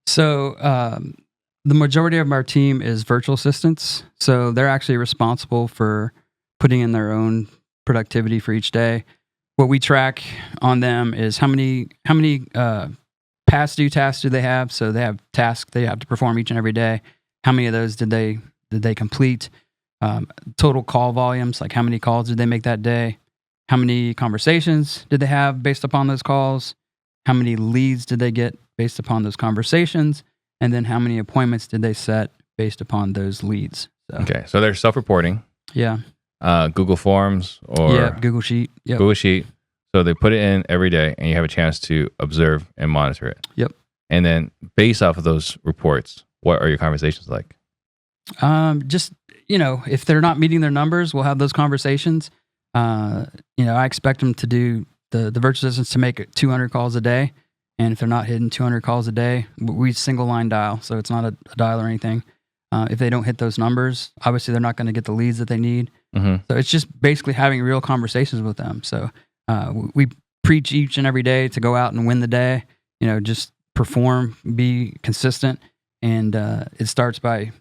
So the majority of our team is virtual assistants. So they're actually responsible for putting in their own productivity for each day. What we track on them is how many past due tasks do they have. So they have tasks they have to perform each and every day. How many of those did they complete? Total call volumes, like how many calls did they make that day? How many conversations did they have based upon those calls? How many leads did they get based upon those conversations? And then how many appointments did they set based upon those leads? So, Okay, so they're self-reporting. Yeah. Google Forms or Google Sheet. Yep. Google Sheet. So they put it in every day, and you have a chance to observe and monitor it. Yep. And then based off of those reports, what are your conversations like? Just, if they're not meeting their numbers, we'll have those conversations. I expect them to do the virtual assistants to make 200 calls a day. And if they're not hitting 200 calls a day, we single line dial. So it's not a dial or anything. If they don't hit those numbers, obviously they're not going to get the leads that they need. Mm-hmm. So it's just basically having real conversations with them. So we preach each and every day to go out and win the day, just perform, be consistent. And it starts by,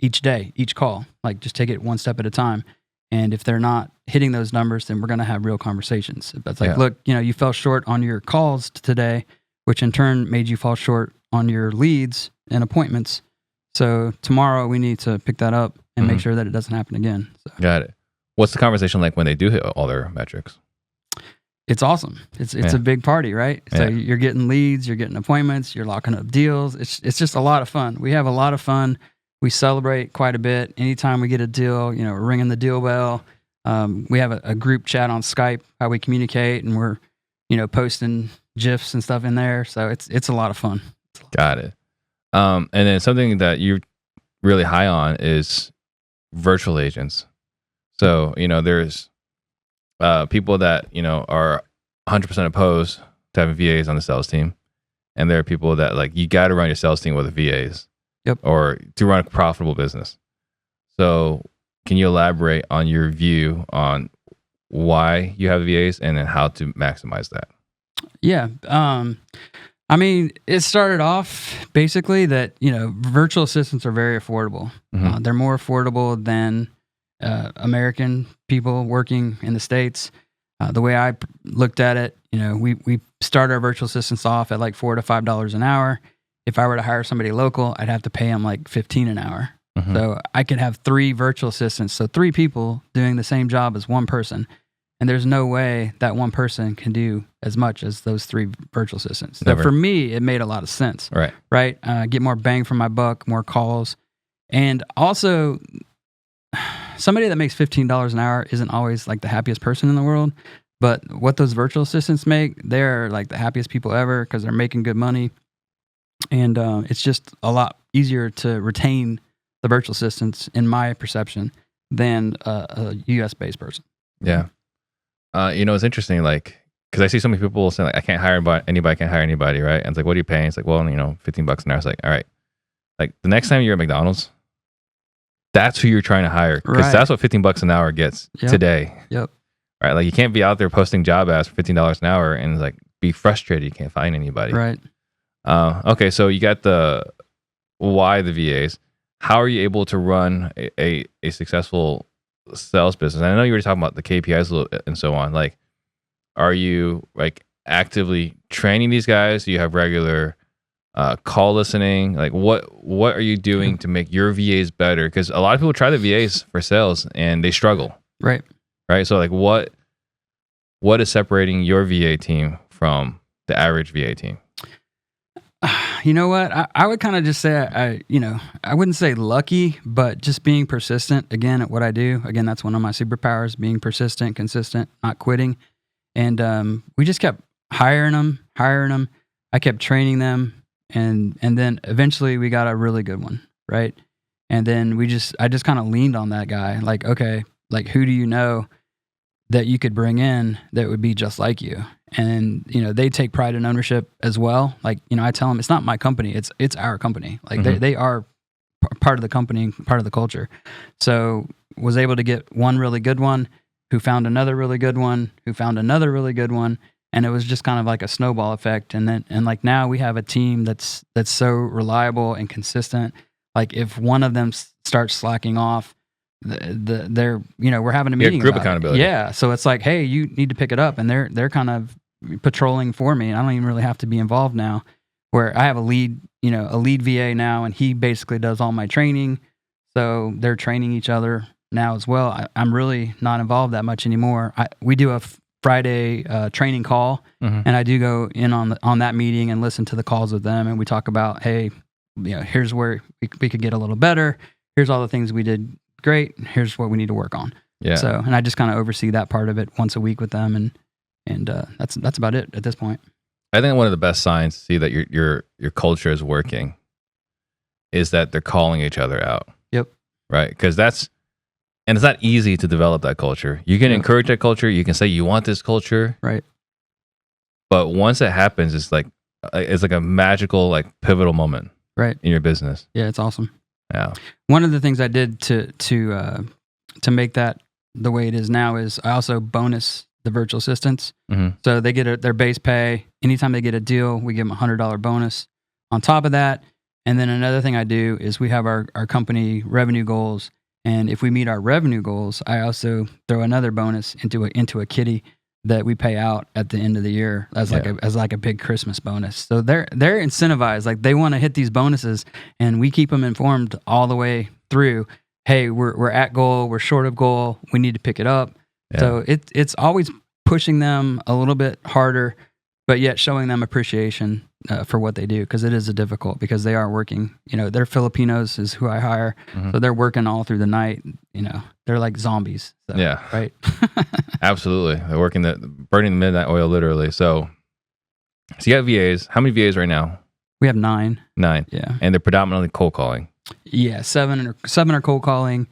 each day, each call, like just take it one step at a time. And if they're not hitting those numbers, then we're going to have real conversations. It's like, look, you fell short on your calls today, which in turn made you fall short on your leads and appointments. So tomorrow we need to pick that up and make sure that it doesn't happen again. So. Got it. What's the conversation like when they do hit all their metrics? It's awesome. It's a big party, right? So Yeah. you're getting leads, you're getting appointments, you're locking up deals. It's just a lot of fun. We have a lot of fun. We celebrate quite a bit. Anytime we get a deal, we're ringing the deal bell. We have a group chat on Skype, how we communicate, and we're, posting GIFs and stuff in there. So it's a lot of fun. Got it. And then something that you're really high on is virtual agents. So, there's people that, are 100% opposed to having VAs on the sales team. And there are people that you got to run your sales team with VAs. Yep. Or to run a profitable business. So can you elaborate on your view on why you have VAs and then how to maximize that? Yeah. It started off basically that, virtual assistants are very affordable. Mm-hmm. They're more affordable than American people working in the States. The way I looked at it, we start our virtual assistants off at like $4 to $5 an hour. If I were to hire somebody local, I'd have to pay them like $15 an hour. Mm-hmm. So I could have 3 virtual assistants. So 3 people doing the same job as one person. And there's no way that one person can do as much as those 3 virtual assistants. So for me, it made a lot of sense. Right. Get more bang for my buck, more calls. And also, somebody that makes $15 an hour isn't always like the happiest person in the world. But what those virtual assistants make, they're like the happiest people ever because they're making good money. And it's just a lot easier to retain the virtual assistants, in my perception, than a US-based person. Yeah. It's interesting, because I see so many people saying, I can't hire anybody, can't hire anybody, right? And it's like, what are you paying? It's like, well, $15 an hour. It's like, all right. Like, the next time you're at McDonald's, that's who you're trying to hire. Because that's what $15 an hour gets today. Yep. Right? You can't be out there posting job ads for $15 an hour and, be frustrated you can't find anybody. Right. Okay, so you got the VAs. How are you able to run a successful sales business? And I know you were talking about the KPIs a little bit and so on. Are you actively training these guys? Do you have regular call listening? What are you doing to make your VAs better? Because a lot of people try the VAs for sales and they struggle. Right. So what is separating your VA team from the average VA team? You know what? I would kind of just say, I wouldn't say lucky, but just being persistent, again, at what I do. Again, that's one of my superpowers, being persistent, consistent, not quitting. And we just kept hiring them. I kept training them. And then eventually we got a really good one, right? And then I just kind of leaned on that guy. Okay, who do you know that you could bring in that would be just like you? And, they take pride in ownership as well. I tell them it's not my company, it's our company. They are part of the company, part of the culture. So was able to get one really good one who found another really good one, who found another really good one. And it was just kind of like a snowball effect. And like now we have a team that's so reliable and consistent. Like if one of them starts slacking off, they're we're having a meeting. Group about accountability. It. Yeah. So it's like, hey, you need to pick it up, and they're kind of patrolling for me, and I don't even really have to be involved now. Where I have a lead VA now, and he basically does all my training. So they're training each other now as well. I'm really not involved that much anymore. We do a Friday training call, and I do go in on that meeting and listen to the calls with them, and we talk about, hey, here's where we could get a little better. Here's all the things we did great. Here's what we need to work on. Yeah. So, and I just kind of oversee that part of it once a week with them, and that's about it at this point. I think one of the best signs to see that your culture is working is that they're calling each other out. Yep. Right? Because it's not easy to develop that culture. You can encourage that culture. You can say you want this culture. Right. But once it happens, it's like a magical, like pivotal moment. Right. In your business. Yeah, it's awesome. Yeah. One of the things I did to make that the way it is now is I also bonus the virtual assistants. So they get their base pay. Anytime they get a deal, we give them $100 bonus on top of that. And then another thing I do is we have our company revenue goals. And if we meet our revenue goals, I also throw another bonus into a kitty that we pay out at the end of the year as like a big Christmas bonus. So they're incentivized, like they want to hit these bonuses, and we keep them informed all the way through. Hey, we're at goal, we're short of goal, we need to pick it up. Yeah. So it's always pushing them a little bit harder, but yet showing them appreciation for what they do, because it is difficult, because they are working. They're Filipinos is who I hire, so they're working all through the night. They're like zombies. So, yeah, right. Absolutely, they're working burning the midnight oil literally. So you got VAs. How many VAs right now? We have 9. 9. Yeah, and they're predominantly cold calling. Yeah, 7 are cold calling.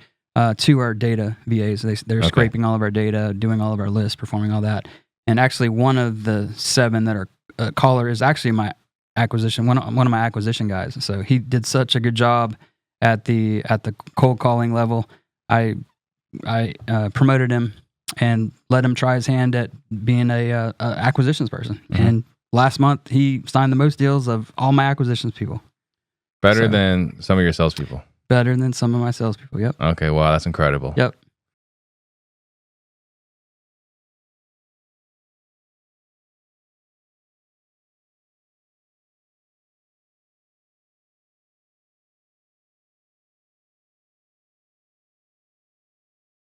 2 are data VAs. They're scraping all of our data, doing all of our lists, performing all that. And actually, one of the 7 that are caller is actually my acquisition, one of my acquisition guys. So he did such a good job at the cold calling level. I promoted him and let him try his hand at being a acquisitions person. And last month he signed the most deals of all my acquisitions people. Better than some of your salespeople. Better than some of my salespeople. Yep. Okay. Wow, that's incredible. Yep.